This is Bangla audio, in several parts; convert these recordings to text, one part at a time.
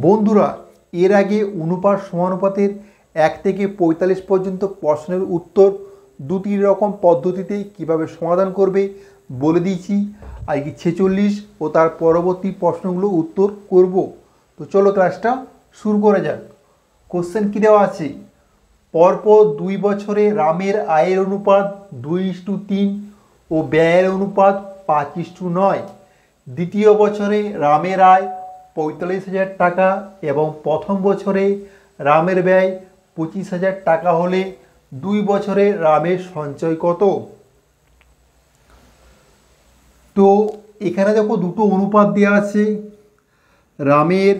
বন্ধুরা, এর আগে অনুপাত সমানুপাতের 1 থেকে 45 পর্যন্ত প্রশ্নের উত্তর দুটি রকম পদ্ধতিতে কিভাবে সমাধান করবে বলে দিয়েছি। আজকে 46 ও তার পরবর্তী প্রশ্নগুলো উত্তর করব। তো চলো ক্লাসটা শুরু করা যাক। কোশ্চেন কী দেওয়া আছে? পরপর 2 বছরে রামের আয়ের অনুপাত 2:3 ও ব্যয়ের অনুপাত 5:9। দ্বিতীয় বছরে রামের আয় 45,000 টাকা এবং প্রথম বছরে রামের ব্যয় 25,000 টাকা হলে 2 বছরে রামের সঞ্চয় কত? তো এখানে দেখো দুটো অনুপাত দেওয়া আছে। রামের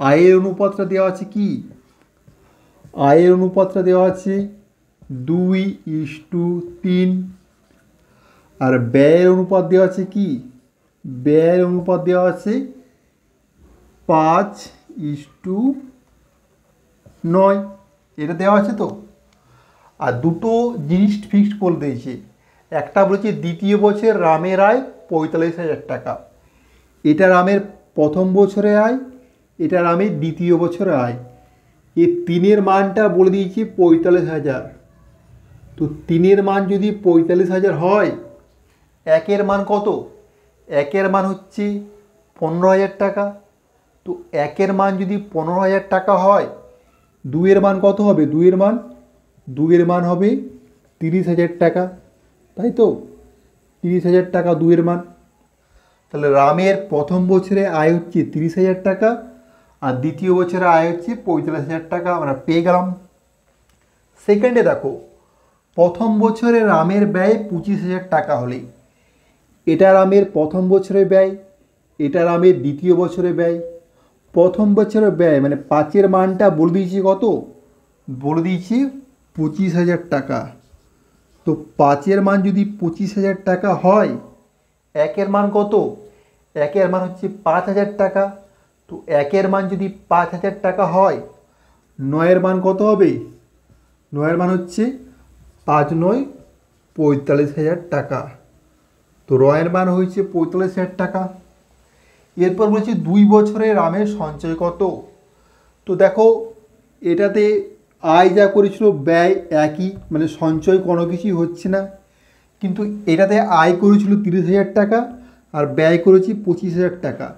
আয়ের অনুপাতটা দেওয়া আছে কি? আয়ের অনুপাতটা দেওয়া আছে 2:3 আর ব্যয়ের অনুপাত দেওয়া আছে কি? ব্যয়ের অনুপাত দেওয়া আছে 5:9। এটা দেওয়া আছে তো। আর দুটো জিনিস ফিক্সড বলে দিয়েছে। একটা বলেছে দ্বিতীয় বছর রামের আয় 45,000 টাকা। এটা রামের প্রথম বছরে আয়, এটা রামের দ্বিতীয় বছরে আয়। এই 3-এর মানটা বলে দিয়েছি 45,000। তো 3-এর মান যদি 45,000 হয়, 1-এর মান কত? 1-এর মান হচ্ছে 15,000 টাকা। তো 1-এর মান যদি 15,000 টাকা হয়, 2-এর মান কত হবে? 2-এর মান হবে 30,000 টাকা, তাই তো? 30,000 টাকা 2-এর মান। তাহলে রামের প্রথম বছরে আয় হচ্ছে 30,000 টাকা আর দ্বিতীয় বছরে আয় হচ্ছে 45,000 টাকা। আমরা পেয়ে গেলাম। সেকেন্ডে দেখো, প্রথম বছরে রামের ব্যয় 25,000 টাকা হলে এটা রামের প্রথম বছরে ব্যয়, এটা রামের দ্বিতীয় বছরে ব্যয়। প্রথম বছরের ব্যয় মানে 5-এর মানটা বলে দিয়েছি কত? বলে দিয়েছি 25,000 টাকা। তো 5-এর মান যদি 25,000 টাকা হয়, 1-এর মান কত? 1-এর মান হচ্ছে 5,000 টাকা। তো 1-এর মান যদি 5,000 টাকা হয়, 9-এর মান কত হবে? 9-এর মান হচ্ছে 5×9 45,000 টাকা। তো রয়ের মান হয়েছে 45,000 টাকা। এরপর বলছি 2 বছরে রামের সঞ্চয় কত? তো দেখো, এটাতে আয় যা করেছিল ব্যয় একই, মানে সঞ্চয় কোনো কিছুই হচ্ছে না। কিন্তু এটাতে আয় করেছিল 30,000 টাকা আর ব্যয় করেছি 25,000 টাকা।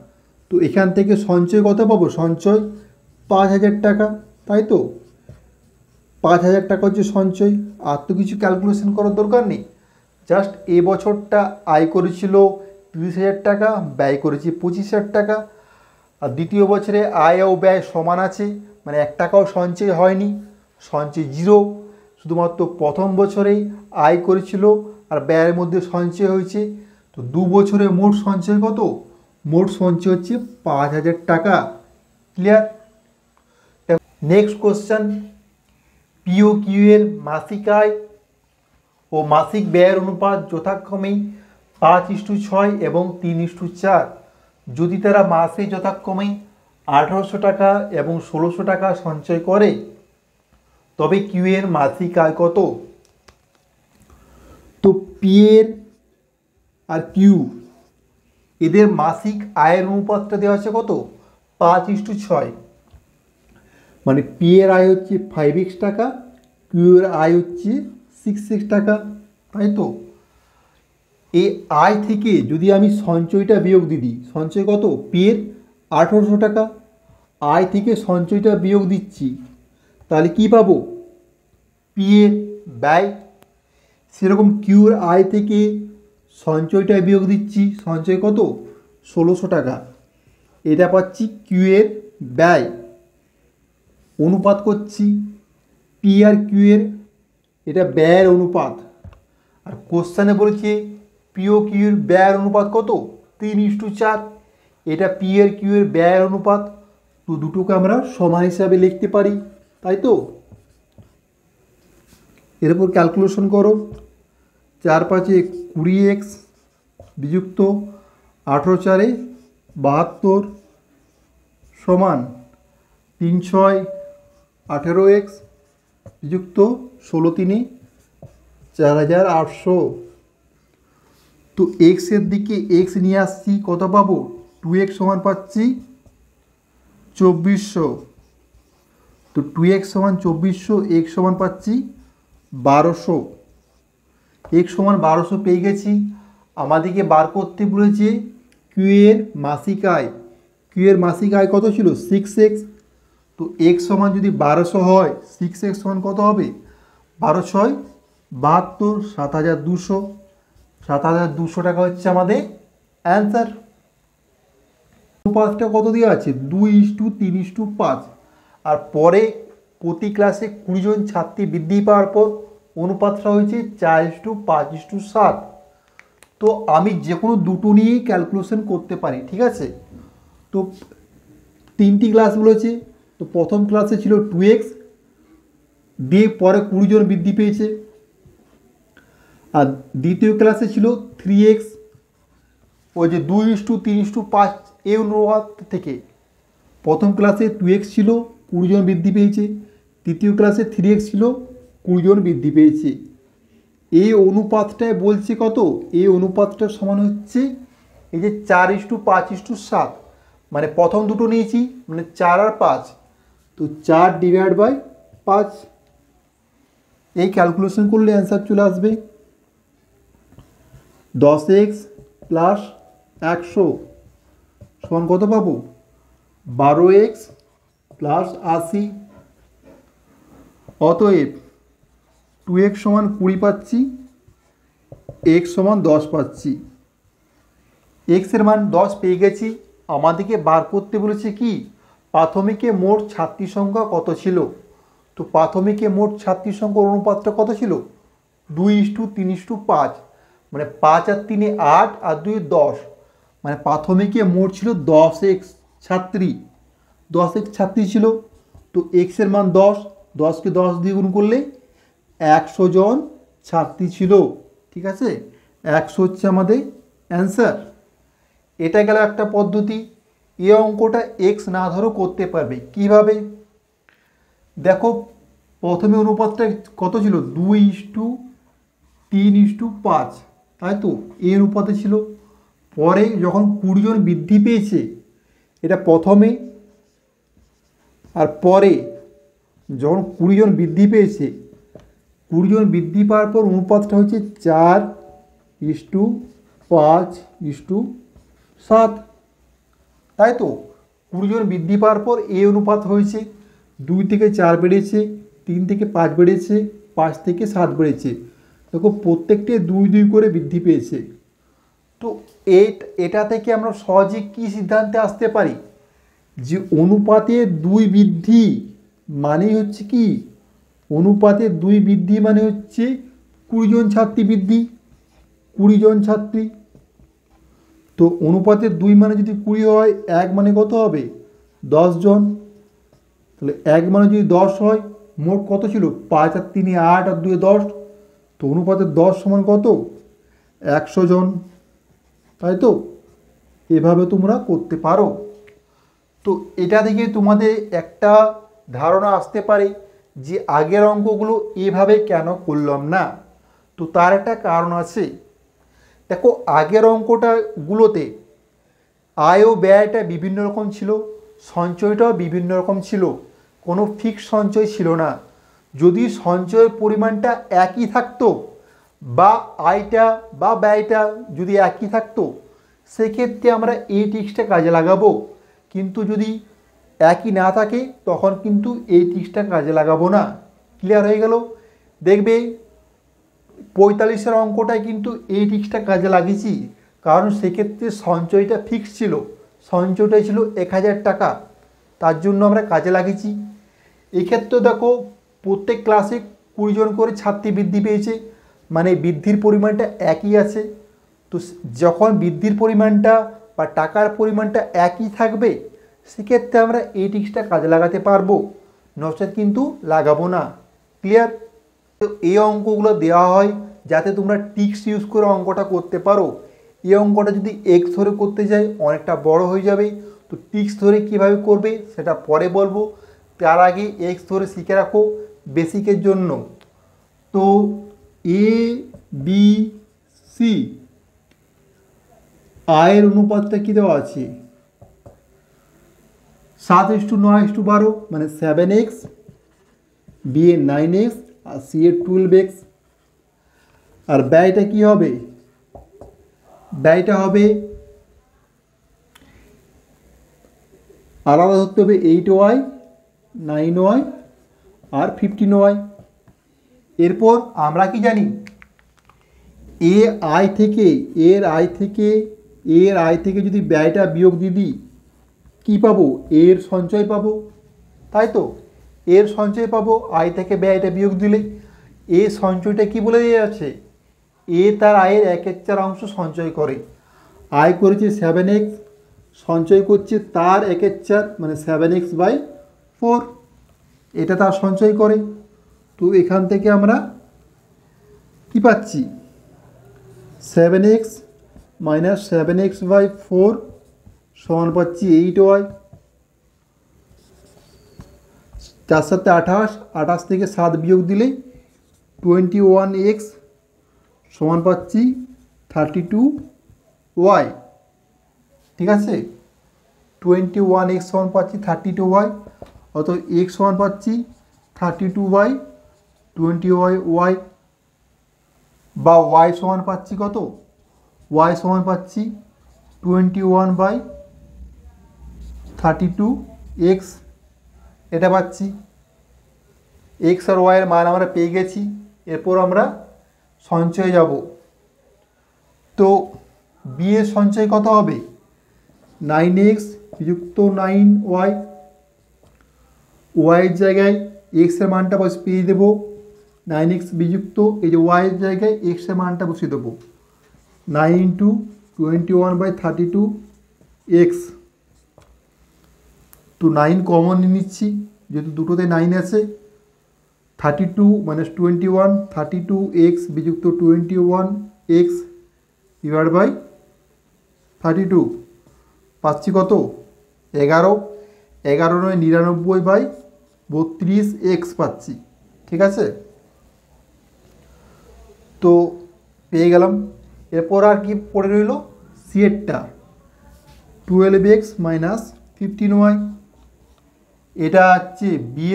তো এখান থেকে সঞ্চয় কত পাবো? সঞ্চয় 5,000 টাকা, তাই তো? 5,000 টাকা হচ্ছে সঞ্চয়। আর তো কিছু ক্যালকুলেশন করার দরকার নেই। জাস্ট এ বছরটা আয় করেছিল 30,000 টাকা, ব্যয় করেছি 25,000 টাকা। আর দ্বিতীয় বছরে আয় ও ব্যয় সমান আছে, মানে 1 টাকাও সঞ্চয় হয়নি, সঞ্চয় 0। শুধুমাত্র প্রথম বছরেই আয় করেছিল আর ব্যয়ের মধ্যে সঞ্চয় হয়েছে। তো 2 বছরে মোট সঞ্চয় কত? মোট সঞ্চয় হচ্ছে 5,000 টাকা। ক্লিয়ার? নেক্সট কোশ্চেন, পিও কিউ এর মাসিক আয় ও মাসিক ব্যয়ের অনুপাত যথাক্রমে 5:6 এবং 3:4। যদি তারা মাসে যথাক্রমে 1,800 টাকা এবং 1,600 টাকা সঞ্চয় করে, তবে কিউ এর মাসিক আয় কত? তো পি এর আর কিউ এদের মাসিক আয়ের অনুপাতটা দেওয়া আছে কত? 5:6। মানে পি এর আয় হচ্ছে 5x টাকা, কিউ এর আয় হচ্ছে 6x টাকা, তাই তো? এই আয় থেকে যদি আমি সঞ্চয়টা বিয়োগ দিই, সঞ্চয় কত? পি এর 1,800 টাকা। আয় থেকে সঞ্চয়টা বিয়োগ দিচ্ছি, তাহলে কি পাবো? পি এর ব্যয়। সেরকম কিউর আয় থেকে সঞ্চয়টা বিয়োগ দিচ্ছি, সঞ্চয় কত? 1,600 টাকা। এটা পাচ্ছি কিউ এর ব্যয়। অনুপাত করছি পি আর কিউ এর, এটা ব্যয়ের অনুপাত। আর কোশ্চেনে বলেছে পিও কিউর ব্যয়ের অনুপাত কত? 3:4। এটা পি আর কিউ এর ব্যয়ের অনুপাত। তো দুটোকে আমরা সমান হিসাবে লিখতে পারি, তাই তো? এর উপর ক্যালকুলেশন করো। 4×5 = 20x বিযুক্ত 18×4 = 72 সমান 3×6 = 18x বিযুক্ত 16×3 4,800। তো এক্সের দিকে এক্স নিয়ে আসছি, কত পাবো? 2x সমান পাচ্ছি 2400, তো 2x সমান 2400, x সমান পাচ্ছি 1200, x সমান 1200 পেয়ে গেছি। আমাদেরকে বার করতে বলেছে কিউ এর মাসিক আয়। কিউ এর মাসিক আয় কত ছিল? 6x। তো x সমান যদি 1200 হয়, 6x সমান কত হবে? 12×6 = 72, 7200। 7200 টাকা হচ্ছে আমাদের অ্যান্সার। অনুপাতটা কত দেওয়া আছে? 2:3:5। আর পরে প্রতি ক্লাসে 20 জন ছাত্রী বৃদ্ধি পাওয়ার পর অনুপাতটা হয়েছে 4:5:7। তো আমি যে কোনো দুটো নিয়েই ক্যালকুলেশন করতে পারি, ঠিক আছে। তো 3টি ক্লাস বলেছে। তো প্রথম ক্লাসে ছিল 2x, দিয়ে পরে 20 জন বৃদ্ধি পেয়েছে। আর দ্বিতীয় ক্লাসে ছিল 3x, ওই যে 2:3:5 এই অনুপাত থেকে। প্রথম ক্লাসে 2x ছিল, 20 জন বৃদ্ধি পেয়েছে। তৃতীয় ক্লাসে 3x ছিল, 20 জন বৃদ্ধি পেয়েছে। এই অনুপাতটায় বলছে কত? এই অনুপাতটা সমান হচ্ছে এই যে 4:5:7, মানে প্রথম দুটো নিয়েছি, মানে 4 আর 5, তো 4/5। এই ক্যালকুলেশন করলে অ্যান্সার চলে আসবে 10x + 100 সমান কত পাবো? 12x + 80। অতএব 2x সমান 20 পাচ্ছি, x সমান 10 পাচ্ছি। x এর মান 10 পেয়ে গেছি। আমাদেরকে বার করতে বলেছে কি? প্রাথমিকে মোট ছাত্রী সংখ্যা কত ছিল। তো প্রাথমিকে মোট ছাত্রী সংখ্যার অনুপাতটা কত ছিল? 2:3:5, মানে 5 আর 3 8 আর 2 10, মানে প্রাথমিকে মোট ছিল 10x ছাত্রী। 10x ছাত্রী ছিল। তো x এর মান 10, 10কে 10 দিয়ে গুণ করলে 100 জন ছাত্রী ছিল, ঠিক আছে। 100 হচ্ছে আমাদের অ্যান্সার। এটা গেল একটা পদ্ধতি। এই অঙ্কটা x না ধরেও করতে পারবে। কিভাবে? দেখো, প্রথমে অনুপাতটা কত ছিল? 2:3:5, তাই তো? এই অনুপাতে ছিল। পরে যখন 20 জন বৃদ্ধি পেয়েছে, এটা প্রথমে, আর পরে যখন 20 জন বৃদ্ধি পেয়েছে, 20 জন বৃদ্ধি পাওয়ার পর অনুপাতটা হচ্ছে 4:5:7, তাই তো? 20 জন বৃদ্ধি পাওয়ার পর এই অনুপাত হয়েছে। 2 থেকে 4 বেড়েছে, 3 থেকে 5 বেড়েছে, 5 থেকে 7 বেড়েছে। দেখো প্রত্যেকটি 2 2 করে বৃদ্ধি পেয়েছে। তো এটা থেকে আমরা সহজে কি সিদ্ধান্তে আসতে পারি? যে অনুপাতে 2 বৃদ্ধি মানেই হচ্ছে কি? অনুপাতে 2 বৃদ্ধি মানে হচ্ছে 20 জন ছাত্রী বৃদ্ধি, 20 জন ছাত্রী। তো অনুপাতের 2 মানে যদি 20 হয়, 1 মানে কত হবে? 10 জন। তাহলে 1 মানে যদি 10 হয়, মোট কত ছিল? 5 আর 3 8 আর 2 10, তো অনুপাতের 10 সমান কত? 100 জন, তাই তো? এভাবে তোমরা করতে পারো। তো এটা থেকে তোমাদের একটা ধারণা আসতে পারে যে আগের অঙ্কগুলো এভাবে কেন করলাম না। তো তার একটা কারণ আছে। দেখো, আগের অঙ্কটাগুলোতে আয় ও ব্যয়টা বিভিন্ন রকম ছিল, সঞ্চয়টাও বিভিন্ন রকম ছিল, কোনো ফিক্সড সঞ্চয় ছিল না। যদি সঞ্চয়ের পরিমাণটা একই থাকতো বা আয়টা বা ব্যয়টা যদি একই থাকতো, সেক্ষেত্রে আমরা এই ট্রিক্সটা কাজে লাগাবো। কিন্তু যদি একই না থাকে, তখন কিন্তু এই ট্রিক্সটা কাজে লাগাবো না। ক্লিয়ার হয়ে গেল? দেখবে 45-এর অঙ্কটায় কিন্তু এই ট্রিক্সটা কাজে লাগিয়েছি, কারণ সেক্ষেত্রে সঞ্চয়টা ফিক্সড ছিল, সঞ্চয়টাই ছিল 1000 টাকা, তার জন্য আমরা কাজে লাগিয়েছি। এক্ষেত্রে দেখো, প্রত্যেক ক্লাসে 20 জন করে ছাত্রী বৃদ্ধি পেয়েছে, মানে বৃদ্ধির পরিমাণটা একই আছে। তো যখন বৃদ্ধির পরিমাণটা বা টাকার পরিমাণটা একই থাকবে, সেক্ষেত্রে আমরা এই ট্রিক্সটা কাজে লাগাতে পারবো, নচেৎ কিন্তু লাগাবো না। ক্লিয়ার? তো এই অঙ্কগুলো দেওয়া হয় যাতে তোমরা ট্রিক্স ইউজ করে অঙ্কটা করতে পারো। এই অঙ্কটা যদি এক্স ধরে করতে যাই, অনেকটা বড় হয়ে যাবে। তো ট্রিক্স ধরে কীভাবে করবে সেটা পরে বলবো, তার আগে এক্স ধরে শিখে রাখো বেসিকের জন্য। তো এ বি সি আয়ের অনুপাতটা কী দেওয়া আছে? 7:9:12 মানে 7x, বি এর 9x আর সি এর 12x। আর ব্যয়টা কি হবে? ব্যয়টা হবে আলাদা ধরতে হবে 8y, 9y আর 15y। এরপর আমরা কি জানি, এর আয় থেকে যদি ব্যয়টা বিয়োগ দিয়ে দিই কী পাবো? এর সঞ্চয় পাবো, তাই তো? এর সঞ্চয় পাবো আয় থেকে ব্যয়টা বিয়োগ দিলে। এ সঞ্চয়টা কি বলে দেওয়া আছে? এ তার আয়ের 1/4 অংশ সঞ্চয় করে। আয় করেছে 7x, সঞ্চয় করছে তার 1/4 মানে 7x/4, এটা তার সঞ্চয় করে। তো এখান থেকে আমরা কি পাচ্ছি? 7x মাইনাস 7x/4 সমান পাচ্ছি 8y। 4 7 28, 28 থেকে 7 বিয়োগ দিলে 21x সমান পাচ্ছি 32y। ঠিক আছে, 21x সমান পাচ্ছি 32y, অত x সমান পাচ্ছি 32/20y, বা y সমান পাচ্ছি কত? y সমান পাচ্ছি 21/32x, এটা পাচ্ছি। x আর y এর মান আমরা পেয়ে গেছি। এরপর আমরা সঞ্চয়ে যাব। তো বি এর সঞ্চয় কত হবে? 9x বিযুক্ত 9y, y এর জায়গায় x এর মানটা পেয়ে দেবো 9x বিযুক্ত এই যে y এর জায়গায় x এর মানটা বসিয়ে দেবো 9 × 21/32x। তো 9 কমন নিচ্ছি যেহেতু দুটোতে 9 আছে। 32 - 21, 32x বিযুক্ত 21x ডিভাইড বাই 32 পাচ্ছি কত? 11, 11 × 99/32x পাচ্ছি। ঠিক আছে, তো পেয়ে গেলাম। এরপর আর কি পড়ে রইল? সি এরটা 12x মাইনাস 15y, এটা হচ্ছে বি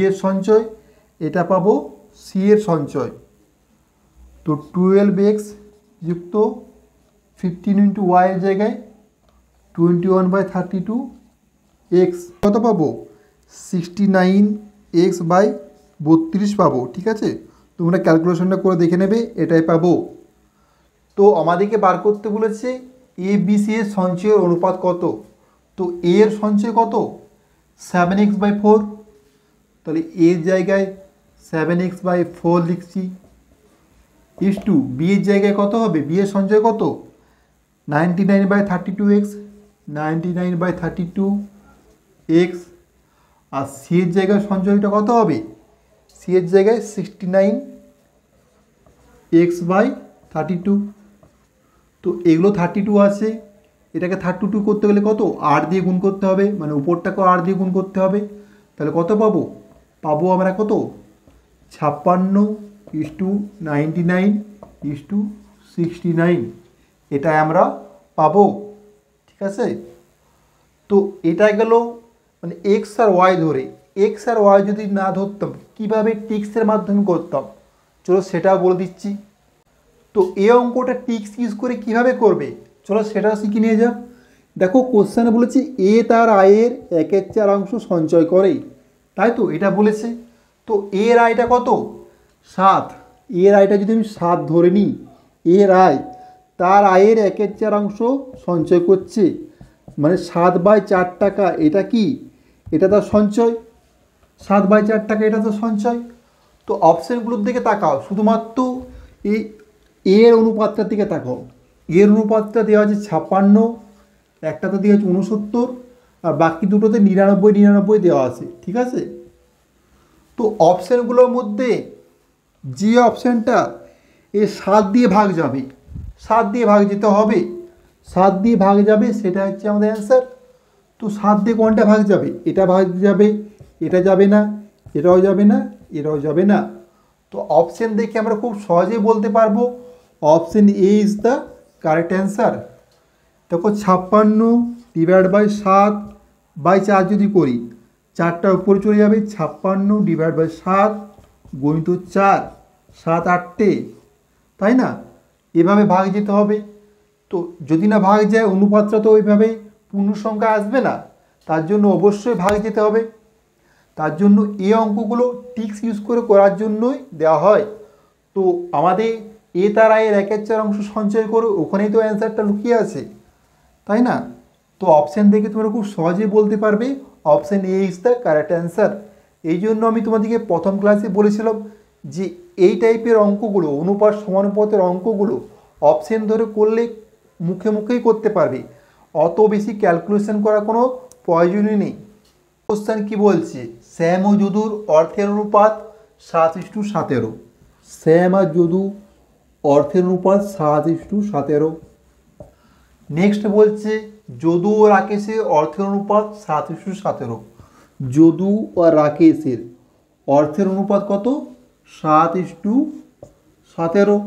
এর সঞ্চয়, এটা পাবো সি এর সঞ্চয়। তো 12x যুক্ত 15 × y এর জায়গায় 21/32x কত পাবো? 69x/32 পাবো। ঠিক আছে, তোমরা ক্যালকুলেশনটা করে দেখে নেবে, এটাই পাবো। তো আমাদেরকে বার করতে বলেছে এ বি সি এর সঞ্চয়ের অনুপাত কত। তো এ এর সঞ্চয় কত? 7x/4, তাহলে এর জায়গায় 7x/4 লিখছি। ইস টু বি এর জায়গায় কত হবে? বি এর সঞ্চয় কত? 99/32x, 99/32x। আর সি এর জায়গায় সঞ্চয়টা কত হবে? সি এর জায়গায় 69x/32। তো এগুলো 32 আছে, এটাকে 32 করতে গেলে কত? 8 দিয়ে গুণ করতে হবে, মানে উপরটাকেও 8 দিয়ে গুণ করতে হবে। তাহলে কত পাবো? পাবো আমরা কত? 56:99:69, এটা আমরা পাবো। ঠিক আছে, তো এটা গেল মানে এক্স আর ওয়াই ধরে। এক্স আর ওয়াই যদি না ধরতাম কীভাবে টিক্সের মাধ্যমে করতাম, চলো সেটাও বলে দিচ্ছি। তো এই অঙ্কটা টিক্স ইউজ করে কিভাবে করবে, চলো সেটা শিখে নিয়ে যাক। দেখো কোশ্চেনে বলেছে এ তার আয়ের 1/4 অংশ সঞ্চয় করে, তাই তো এটা বলেছে। তো এর আয়টা কত? 7। এর আয়টা যদি আমি 7 ধরে নিই, এর আয় তার আয়ের 1/4 অংশ সঞ্চয় করছে, মানে 7/4 টাকা। এটা কি? এটা তার সঞ্চয়। 7/4 টাকা এটা তো সঞ্চয়। তো অপশানগুলোর দিকে তাকাও, শুধুমাত্র এই এর অনুপাতটার দিকে তাকাও। এর অনুপাতটা দেওয়া আছে 56, একটাতে দেওয়া আছে 69, আর বাকি দুটোতে 99 দেওয়া আছে। ঠিক আছে, তো অপশানগুলোর মধ্যে যে অপশানটা এ 7 দিয়ে ভাগ যাবে, 7 দিয়ে ভাগ যেতে হবে, 7 দিয়ে ভাগ যাবে, সেটা হচ্ছে আমাদের অ্যান্সার। তো 7 দিয়ে কোনটা ভাগ যাবে? এটা ভাগ যাবে, এটা যাবে না, এটাও যাবে না, এটাও যাবে না। তো অপশান দেখে আমরা খুব সহজেই বলতে পারবো option A is the correct answer. দেখো 56 ÷ 7 বাই 4 যদি করি, 4টা উপরে চলে যাবে, 56/7 গুণিত 4, 7 8টে, তাই না? এভাবে ভাগ যেতে হবে। তো যদি না ভাগ যায় অনুপাতটা তো ওইভাবে পূর্ণ সংখ্যা আসবে না, তার জন্য অবশ্যই ভাগ যেতে হবে। তার জন্য এই অঙ্কগুলো টিক্স ইউজ করে করার জন্যই দেওয়া হয়। তো আমাদের এ দ্বারা এর 1/4 অংশ সঞ্চয় করো, ওখানেই তো অ্যান্সারটা লুকিয়ে আছে, তাই না? তো অপশান দেখে তোমরা খুব সহজেই বলতে পারবে option A is the correct answer. এই জন্য আমি তোমাদেরকে প্রথম ক্লাসে বলেছিলাম যে এই টাইপের অঙ্কগুলো, অনুপাত সমানুপাতের অঙ্কগুলো অপশান ধরে করলে মুখে মুখেই করতে পারবে, অত বেশি ক্যালকুলেশন করার কোনো প্রয়োজনই নেই। কোশ্চেন কি বলছে? শ্যাম ও যদুর অর্থের অনুপাত 7:17। শ্যাম আর যদু অর্থের অনুপাত 7:17। নেক্সট বলছে যদু ও রাকেশের অর্থের অনুপাত 7:17। যদু ও রাকেশের অর্থের অনুপাত কত? 7:17।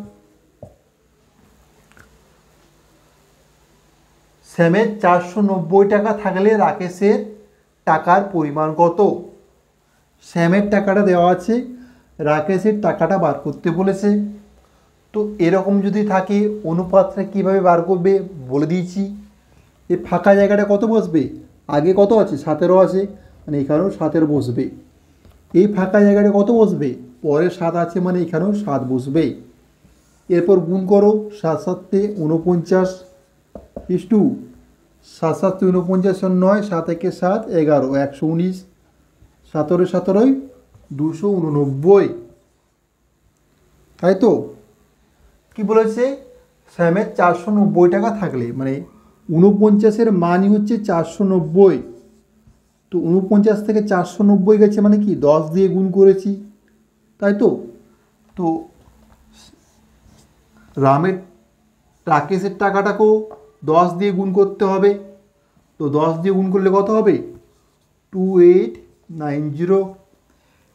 শ্যামের 490 টাকা থাকলে রাকেশের টাকার পরিমাণ কত? শ্যামের টাকাটা দেওয়া আছে, রাকেশের টাকাটা বার করতে বলেছে। তো এরকম যদি থাকে অনুপাতটা কীভাবে বার করবে বলে দিয়েছি। এই ফাঁকা জায়গাটা কত বসবে? আগে কত আছে? 17 আছে, মানে এখানেও 17 বসবে। এই ফাঁকা জায়গাটা কত বসবে? পরে 7 আছে, মানে এখানেও 7 বসবে। এরপর গুণ করো, 7 7 49 ইস্টু 7 7 49 9, 7 1 7 11, 119, 17 17 289, তাই তো? কি বলেছে? শ্যামের 490 টাকা থাকলে, মানে 49-এর মানই হচ্ছে 490। তো 49 থেকে 490 গেছে, মানে কি 10 দিয়ে গুণ করেছি, তাই তো? তো রাকেশের টাকাটাকেও 10 দিয়ে গুণ করতে হবে। তো 10 দিয়ে গুণ করলে কত হবে? 2890।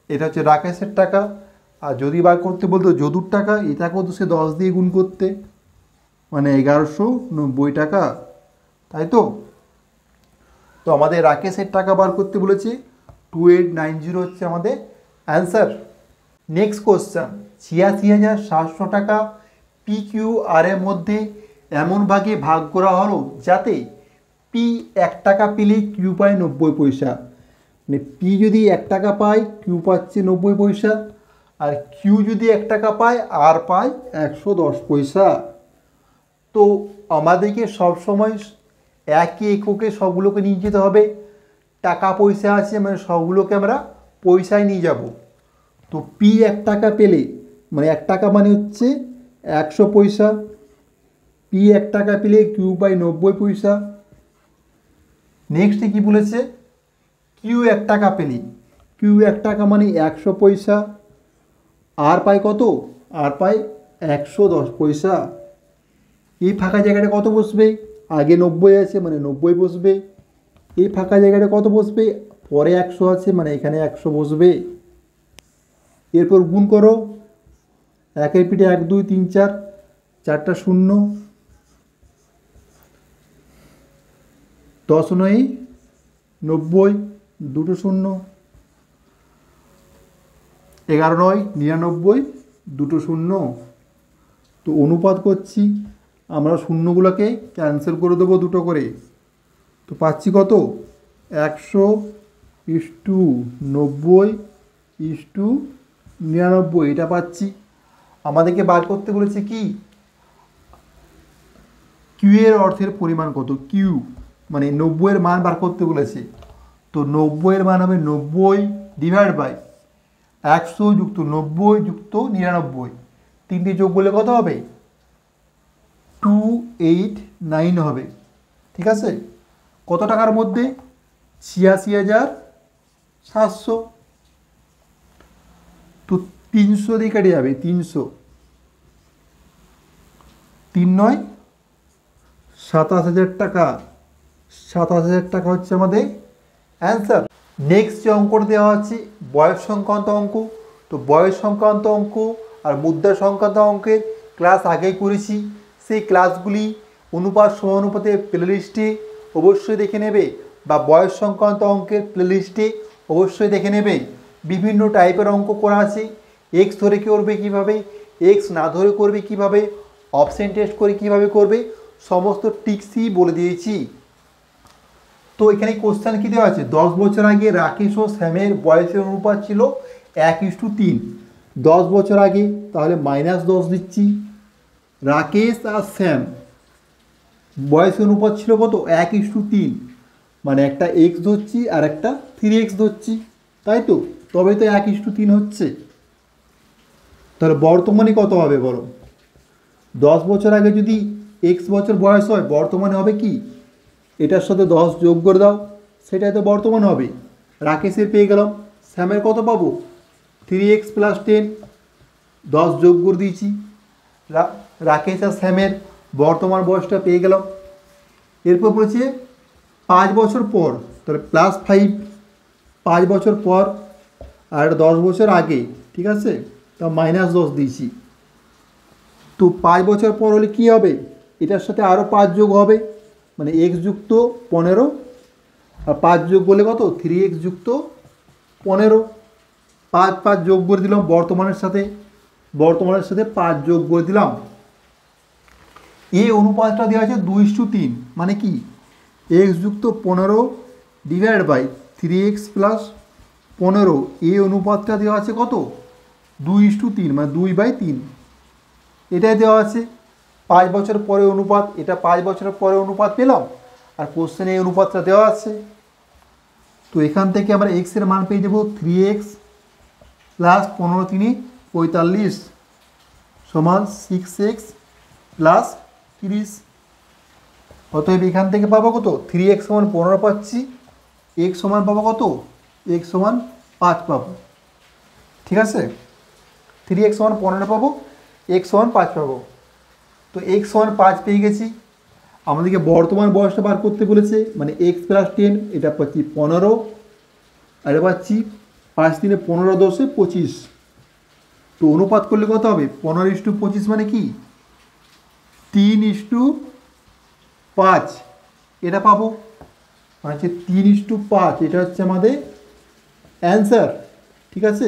এটা হচ্ছে রাকেশের টাকা। আর যদি বার করতে বলতো যদুর টাকা, এটাকেও তো সে 10 দিয়ে গুণ করতে, মানে 1190 টাকা, তাই তো? তো আমাদের রাকেশের টাকা বার করতে বলেছে, 2890 হচ্ছে আমাদের অ্যান্সার। নেক্সট কোশ্চেন, 86,700 টাকা পি কিউ আর এর মধ্যে এমন ভাগে ভাগ করা হলো যাতে পি 1 টাকা পেলে কিউ পায় 90 পয়সা। মানে পি যদি 1 টাকা পায়, কিউ পাচ্ছে 90 পয়সা, আর কিউ যদি 1 টাকা পায়, আর পায় 110 পয়সা। তো আমাদেরকে সবসময় একই এককে সবগুলোকে নিয়ে যেতে হবে। টাকা পয়সা আছে, মানে সবগুলোকে আমরা পয়সায় নিয়ে যাব। তো পি 1 টাকা পেলে, মানে 1 টাকা মানে হচ্ছে 100 পয়সা। পি 1 টাকা পেলে কিউ পাই 90 পয়সা। নেক্সটে কি বলেছে? কিউ 1 টাকা পেলে, কিউ 1 টাকা মানে 100 পয়সা, আর পাই কত? আর পাই 110 পয়সা। এই ফাঁকা জায়গাটা কত বসবে? আগে 90 আছে, মানে 90 বসবে। এই ফাঁকা জায়গাটা কত বসবে? পরে 100 আছে, মানে এখানে 100 বসবে। এরপর গুণ করো, 1 পিঠে 1 2 3 4, 4টা 0, 10 9 90, 2টো 0, 11 9 99, 2টো 0। তো অনুপাত করছি, আমরা শূন্যগুলোকে ক্যান্সেল করে দেবো 2টো করে। তো পাচ্ছি কত? 100:90:99, এটা পাচ্ছি। আমাদেরকে বার করতে বলেছে কি? কিউ এর অর্থের পরিমাণ কত? কিউ মানে 90 এর মান বার করতে বলেছে। তো 90 এর মান হবে 90 ডিভাইড বাই 100 যুক্ত 90 যুক্ত 99, তিনটি যোগ করলে কত হবে? 289 হবে। ঠিক আছে? কত টাকার মধ্যে? 86,700। তো 300 দিয়ে কেটে যাবে, 300, 3 9 27,000 টাকা। 27,000 টাকা হচ্ছে আমাদের অ্যান্সার। নেক্সট যে অঙ্কটা দেওয়া আছে বয়স সংক্রান্ত অঙ্ক। তো বয়স সংক্রান্ত অঙ্ক আর মুদ্রা সংক্রান্ত অঙ্কের ক্লাস আগেই করেছি। সেই ক্লাসগুলি অনুপাত সমানুপাতের প্লেলিস্টে অবশ্যই দেখে নেবে। বা বয়স সংক্রান্ত অঙ্কের প্লেলিস্টে অবশ্যই দেখে নেবে। বিভিন্ন টাইপের অঙ্ক করা আছে। এক্স ধরে করবে কীভাবে, এক্স না ধরে করবে কীভাবে, অপশন টেস্ট করে কীভাবে করবে, সমস্ত টিক্সই বলে দিয়েছি। তো এখানে কোশ্চেন কী দেওয়া আছে, 10 বছর আগে রাকেশ ও শ্যামের বয়সের অনুপাত ছিল 1:3। 10 বছর আগে, তাহলে -10 দিচ্ছি। রাকেশ আর শ্যাম বয়সের অনুপাত ছিল কত, 1:3, মানে একটা এক্স ধরছি আর একটা 3x ধরছি, তাই তো, তবে তো 1:3 হচ্ছে। তাহলে বর্তমানে কত হবে বলো, 10 বছর আগে যদি এক্স বছর বয়স হয়, বর্তমানে হবে কি, এটার সাথে 10 যোগ করে দাও, সেটাই তো বর্তমান হবে। রাকেশের পেয়ে গেলাম, শ্যামের কত পাবো, 3x + 10, 10 যোগ করে দিয়েছি। রাকেশ আর শ্যামের বর্তমান বয়সটা পেয়ে গেলাম। এরপর বলেছে 5 বছর পর, তাহলে +5, 5 বছর পর আর 10 বছর আগে, ঠিক আছে, তা -10 দিয়েছি। তো 5 বছর পর হলে কী হবে, এটার সাথে আরও 5 যোগ হবে, মানে x যুক্ত 15, আর 5 যোগ বলে কত, 3x যুক্ত 15, 5 যোগ করে দিলাম বর্তমানের সাথে 5 যোগ করে দিলাম। এই অনুপাতটা দেওয়া আছে 2:3, মানে কি, x যুক্ত 15 / 3x + 15, এই অনুপাতটা দেওয়া আছে কত, 2:3, মানে 2/3, এটাই দেওয়া আছে। 5 বছর পরে অনুপাত, এটা 5 বছরের পরে অনুপাত পেলাম, আর কোশ্চেনে এই অনুপাতটা দেওয়া আছে। তো এখান থেকে আমরা এক্সের মান পেয়ে দেবো 3x + 15 × 3 = 45 সমান 6x + 30। অতএব এখান থেকে পাবো কত, 3x = 15 পাচ্ছি, x সমান পাবো কত, x সমান 5 পাবো, ঠিক আছে, 3x = 15 পাবো, x সমান 5 পাবো। তো x সমান 5 পেয়ে গেছি। আমাদেরকে বর্তমান বয়সটা বার করতে বলেছে, মানে x + 10, এটা পাচ্ছি 15, আর এটা পাচ্ছি 5 × 3 = 15, 10 = 25। তো অনুপাত করলে কত হবে, 15:25, মানে কি, 3:5, এটা পাবো, মানে হচ্ছে 3:5, এটা হচ্ছে আমাদের অ্যান্সার, ঠিক আছে।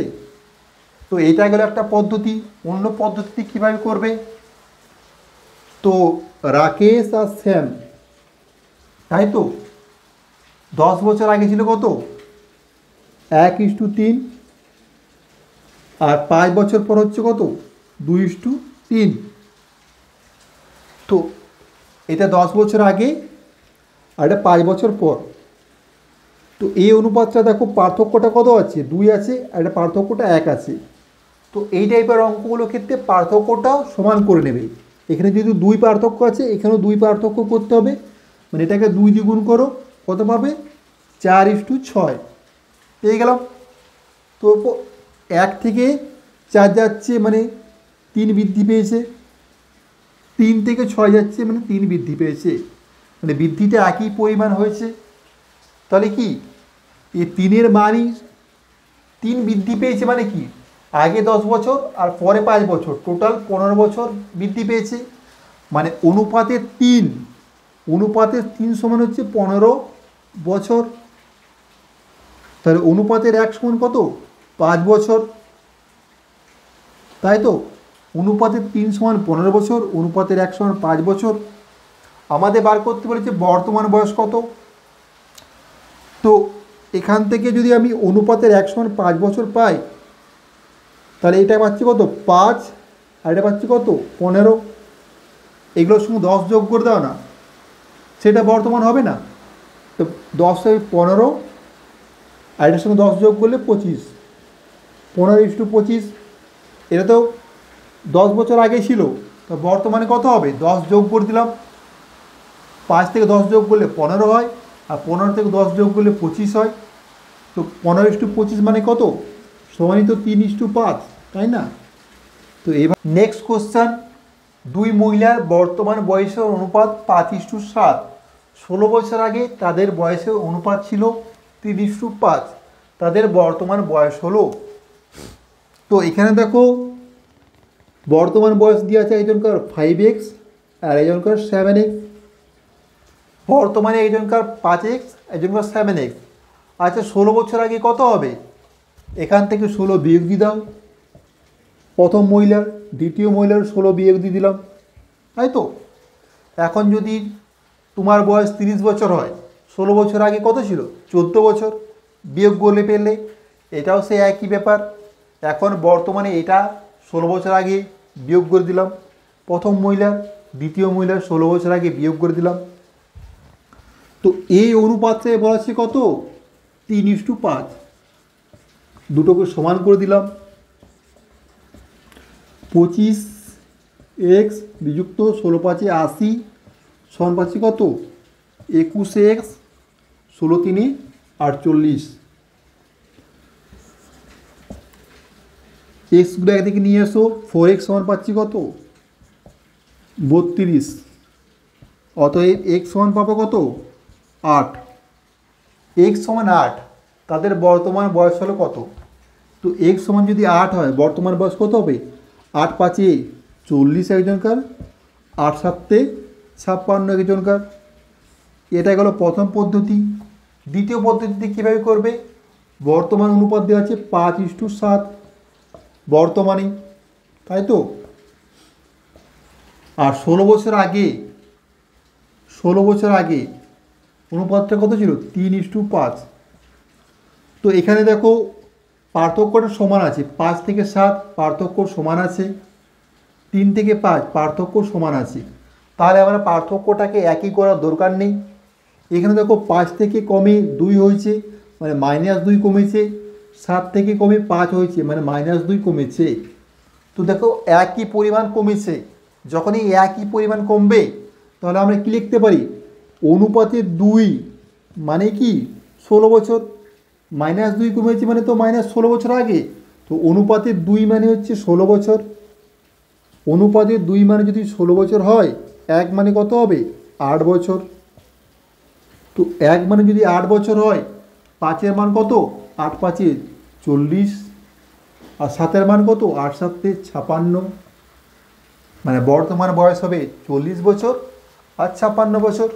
তো এটা গেল একটা পদ্ধতি। অন্য পদ্ধতিতে কীভাবে করবে, তো রাকেশ আর শ্যাম, তাই তো, 10 বছর আগে ছিল কত, 1:3, আর 5 বছর পর হচ্ছে কত, 2:3। তো এটা 10 বছর আগে আর এটা 5 বছর পর। তো এই অনুপাতটা দেখো, পার্থক্যটা কত আছে, 2 আছে, আর এটা পার্থক্যটা 1 আছে। তো এই টাইপের অঙ্কগুলোর ক্ষেত্রে পার্থক্যটাও সমান করে নেবে। এখানে যেহেতু 2 পার্থক্য আছে, এখানেও 2 পার্থক্য করতে হবে, মানে এটাকে 2 দিয়ে গুণ করো, কত পাবে, 4:6 পেয়ে গেলাম। তো 1 থেকে 4 যাচ্ছে, মানে 3 বৃদ্ধি পেয়েছে, 3 থেকে 6 যাচ্ছে, মানে 3 বৃদ্ধি পেয়েছে, মানে বৃদ্ধিটা একই পরিমাণ হয়েছে। তাহলে কি, এই 3-এর মানই 3 বৃদ্ধি পেয়েছে, মানে কি, আগে 10 বছর আর পরে 5 বছর, টোটাল 15 বছর বৃদ্ধি পেয়েছে, মানে অনুপাতে 3 সমান হচ্ছে 15 বছর। তাহলে অনুপাতের 1 সমান কত, 5 বছর, তাই তো, অনুপাতের 3 সমান 15 বছর, অনুপাতের 1 সমান 5 বছর। আমাদের বার করতে বলেছে বর্তমান বয়স কত। তো এখান থেকে যদি আমি অনুপাতের 1 সমান 5 বছর পাই, তাহলে এটা পাচ্ছি কত, 5, আর এটা পাচ্ছি কত, 15, এগুলোর সঙ্গে 10 যোগ করে দাও না, সেটা বর্তমান হবে না। তো 10 থেকে 15, আর এটার সঙ্গে 10 যোগ করলে 25, 15:25, এটা তো 10 বছর আগে ছিল, তো বর্তমানে কত হবে, 10 যোগ করে দিলাম, 5 থেকে 10 যোগ করলে 15 হয়, আর 15 থেকে 10 যোগ করলে 25 হয়। তো 15:25 মানে কত, সমানই তো 3:5, তাই না। তো এবার নেক্সট কোশ্চেন, 2 মহিলার বর্তমান বয়সের অনুপাত 5:7। 16 বছর আগে তাদের বয়সের অনুপাত ছিল 3:5, তাদের বর্তমান বয়স হলো। তো এখানে দেখো বর্তমান বয়স দেওয়া আছে একজনকার 5x আর একজনকার 7x। বর্তমানে একজনকার 5x, একজনকার 7x। আচ্ছা 16 বছর আগে কত হবে? এখান থেকে 16 বিয়োগ দিয়ে দাও, প্রথম মহিলার দ্বিতীয় মহিলার 16 বিয়োগ দিয়ে দিলাম, তাই তো। এখন যদি তোমার বয়স 30 বছর হয়, 16 বছর আগে কত ছিল? 14 বছর, বিয়োগ করলে পেলে। এটাও সে একই ব্যাপার। এখন বর্তমানে এটা 16 বছর আগে বিয়োগ করে দিলাম, প্রথম মহিলার দ্বিতীয় মহিলার 16 বছর আগে বিয়োগ করে দিলাম। তো এই অনুপাতে বলা আছে কত? 3:5। দুটোকে সমান করে দিলাম। 25x বিযুক্ত 16 5 80 সমান পাচ্ছি কত? 21x, 16 3 48। এক্সগুলো একদিকে নিয়ে এসো, 4x সমান পাচ্ছি কত? 32। অতএব এক্স সমান পাবো কত? 8। এক্স সমান 8। তাদের বর্তমান বয়স হলো কত? তো এক্স সমান যদি 8 হয়, বর্তমান বয়স কত হবে? 8 5 40 একজনকার, 8 7 56 একজনকার। এটা গেল প্রথম পদ্ধতি। দ্বিতীয় পদ্ধতিতে কীভাবে করবে? বর্তমান অনুপাত দেওয়া আছে 5:7 বর্তমানে, তাই তো। আর 16 বছর আগে, 16 বছর আগে অনুপাতটা কত ছিল? 3:5। তো এখানে দেখো পার্থক্যটা সমান আছে, 5 থেকে 7 পার্থক্য সমান আছে, 3 থেকে 5 পার্থক্য সমান আছে। তাহলে আমরা পার্থক্যটাকে একই করার দরকার নেই। এখানে দেখো 5 থেকে কমে 2 হয়েছে, মানে -2 কমেছে। 7 থেকে কমে 5 হয়েছে, মানে -2 কমেছে। তো দেখো একই পরিমাণ কমেছে। যখনই একই পরিমাণ কমবে, তাহলে আমরা কি লিখতে পারি? অনুপাতে 2 মানে কি? 16 বছর। -2 কমেছে মানে তো -16 বছর আগে। তো অনুপাতে 2 মানে হচ্ছে 16 বছর। অনুপাতে 2 মানে যদি 16 বছর হয়, 1 মানে কত হবে? 8 বছর। তো 1 মানে যদি 8 বছর হয়, 5-এর মান কত? 8 5 40, আর 7-এর মান কত? 8 7 56। মানে বর্তমান বয়স হবে 40 বছর আর 56 বছর।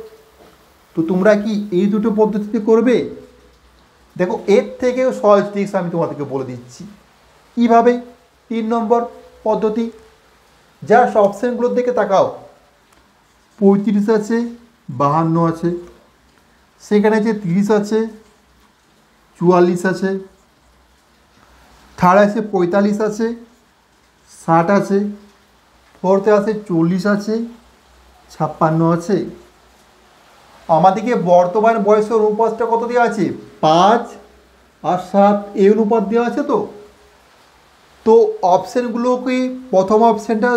তো তোমরা কি এই দুটো পদ্ধতিতে করবে? দেখো এর থেকেও সহজ ট্রিক্স আমি তোমাদেরকে বলে দিচ্ছি কীভাবে। 3 নম্বর পদ্ধতি, জাস্ট অপশানগুলোর দিকে তাকাও। 35 আছে, 52 আছে, সেখানে আছে 30 আছে, 44 আছে, থার্ড আছে 45 আছে, 60 আছে, ফোর্থে আছে 40 আছে, 56 আছে। আমাদেরকে বর্তমান বয়সের অনুপাতটা কত দেওয়া আছে? 5 আর 7 এই অনুপাত দেওয়া আছে। তো অপশানগুলোকে প্রথম অপশানটা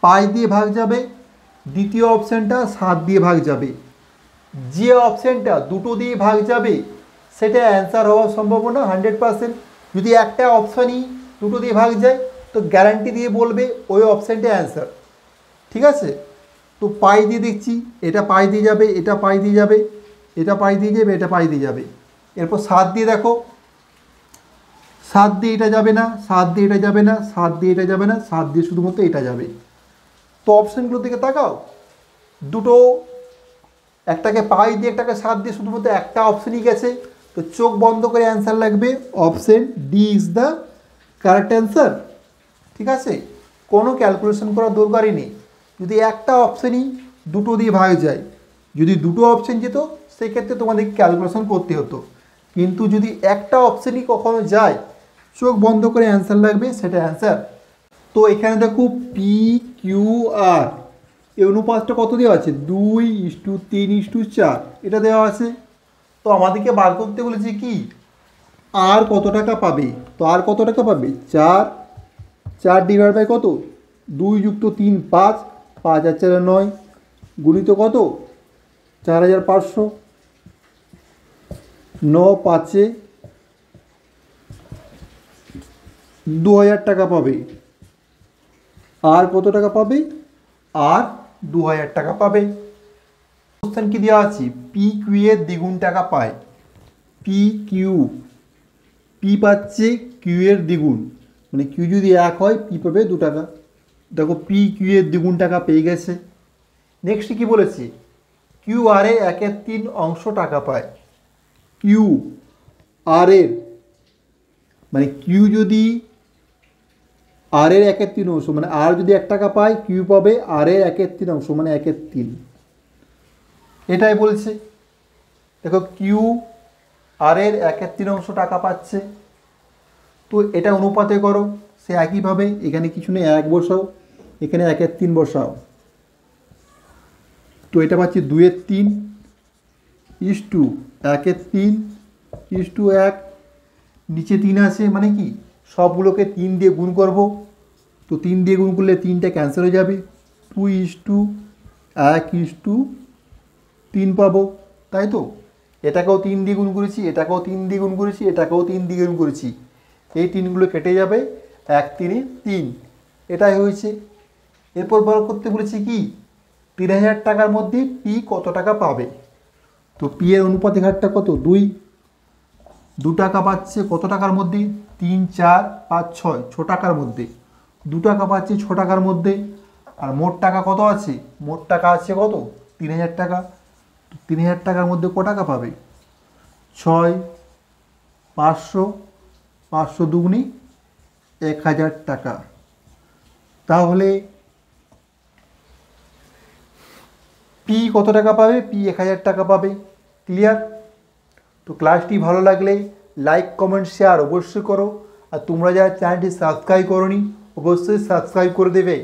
5 দিয়ে ভাগ যাবে, দ্বিতীয় অপশানটা 7 দিয়ে ভাগ যাবে। যে অপশানটা দুটো দিয়ে ভাগ যাবে সেটা অ্যান্সার হওয়ার সম্ভাবনা 100%। যদি একটা অপশানই দুটো দিয়ে ভাগ যায়, তো গ্যারান্টি দিয়ে বলবে ওই অপশানটা অ্যান্সার। ঠিক আছে? তো পাই দিয়ে দেখছি, এটা পাই দিয়ে যাবে, এটা পাই দিয়ে যাবে, এটা পাই দিয়ে যাবে, এটা পাই দিয়ে যাবে। এরপর 7 দিয়ে দেখো, 7 দিয়ে এটা যাবে না, 7 দিয়ে এটা যাবে না, 7 দিয়ে এটা যাবে না, 7 দিয়ে শুধুমাত্র এটা যাবে। তো অপশানগুলোর দিকে তাকাও, দুটো, একটাকে পাই দিয়ে একটাকে 7 দিয়ে, শুধুমাত্র একটা অপশানই গেছে। তো চোখ বন্ধ করে অ্যান্সার লাগবে, option D is the correct answer. ঠিক আছে? কোনো ক্যালকুলেশন করার দরকারই নেই। যদি একটা অপশানই দুটো দিয়ে ভাগ যায়, যদি দুটো অপশান যেত সেক্ষেত্রে তোমাদের ক্যালকুলেশন করতে হতো। কিন্তু যদি একটা অপশানই কখনো যায়, চোখ বন্ধ করে অ্যান্সার লাগবে, সেটা অ্যান্সার। তো এখানে দেখো পি কিউ আর এই অনুপাতটা কত দেওয়া আছে? 2:3:4 এটা দেওয়া আছে। তো আমাদেরকে বার করতে বলেছে কি, আর কত টাকা পাবে? তো আর কত টাকা পাবে? 4। 4 ডিভাইড বাই কত? 2 যুক্ত 3 5, 5 আর 4 9, গুণিত কত? 4500। 9 5 2000 টাকা পাবে। আর কত টাকা পাবে? আর 2000 টাকা পাবে। কোশ্চেন কি দেওয়া আছে? পি কিউ এর দ্বিগুণ টাকা পায়। পি কিউ, পি পাচ্ছে কিউ এর দ্বিগুণ, মানে কিউ যদি 1 হয় পি পাবে 2 টাকা। দেখো পি কিউ এর দ্বিগুণ টাকা পেয়ে গেছে। নেক্সট কি বলেছি? কিউ আর এর 1/3 অংশ টাকা পায়। কিউ আর এর মানে কিউ যদি আর এর 1/3 অংশ মানে আর যদি 1 টাকা পায়, কিউ পাবে আর এর 1/3 অংশ মানে 1/3। এটাই বলছে। দেখো কিউ আর এর 1/3 অংশ টাকা পাচ্ছে, তো এটা অনুপাতে করো। সে একইভাবে এখানে কিছু নেই, 1 বসাও, এখানে 1/3 বসাও, তো এটা পাচ্ছি 2/3 ইস্টু 1/3 ইস্টু 1। নিচে 3 আছে মানে কি সবগুলোকে 3 দিয়ে গুণ করব, তো 3 দিয়ে গুণ করলে 3টা ক্যান্সেল হয়ে যাবে, 2:1:3 পাবো, তাই তো। এটাকেও 3 দিয়ে গুণ করেছি, এটাকেও 3 দিয়ে গুণ করেছি, এটাকেও 3 দিয়ে গুণ করেছি, এই 3গুলো কেটে যাবে, 1 3 3, এটাই হয়েছে। এরপর বার করতে বলেছি কি 3000 টাকার মধ্যে পি কত টাকা পাবে। তো পি এর অনুপাতের হারটা কত, 2 টাকা পাচ্ছে কত টাকার মধ্যে, 3 4 5 6 6 টাকার মধ্যে, 2 টাকা পাচ্ছে 6 টাকার মধ্যে। আর মোট টাকা কত আছে, মোট টাকা আছে কত 3000 টাকা। 3000 টাকার মধ্যে ক টাকা পাবে, 6 500, 500 দুগুনি 1000 টাকা। তাহলে পি কত টাকা পাবে, পি 1000 টাকা পাবে। ক্লিয়ার? তো ক্লাসটি ভালো লাগলে লাইক কমেন্ট শেয়ার অবশ্যই করো, আর তোমরা যারা চ্যানেলটি সাবস্ক্রাইব করোনি অবশ্যই সাবস্ক্রাইব করে দেবে।